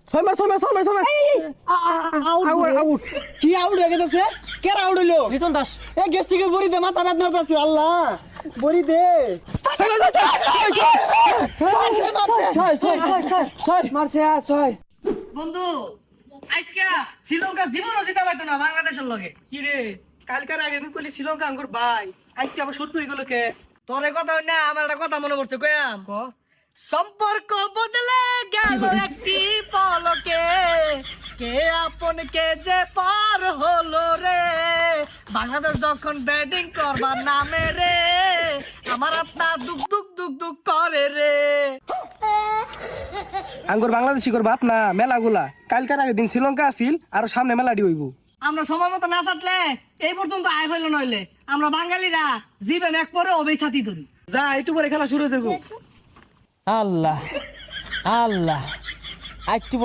ছয় মার আউট কি আউট হয়ে গেছে? কে আউট হইলো? লিটন দাস এ গেস্টিকের বড়ি দে, মাথা ব্যথা করতেছে। আল্লাহ, বড়ি দে। ছয় মারছে ছয়। বন্ধু আজকে শ্রীলঙ্কা জীবনও জিতা পাইতো না বাংলাদেশের লগে। কি রে কালকার আগে আমি কইলি শ্রীলঙ্কা আঙ্গুর ভাই আজকে আবার সত্যি হয়ে গেল কে? তোরে কথা হই না, আমার একটা কথা মনে পড়ছে কয়াম। সম্পর্ক বদলে গেল একটি পলকে, কে আপন কে যে পার হলো রে। বাংলাদেশ যখন ব্যাটিং করবার নামে রে, আমার আত্মা দুক দুক দুক দুক করে রে। আঙ্গুর বাংলাদেশি কর বাপ না মেলাগুলা কালকার আগের দিন শ্রীলঙ্কা আসিল আর সামনে মেলাডি হইব। আমরা সময় মতো না চাটলে এই পর্যন্ত আয় হইল নইলে আমরা বাঙালিরা জীবন এক পরে অবেই ছাতি ধরি। যা একটু পরে খেলা শুরু হয়ে যাবো। আল্লাহ আল্লাহ একটু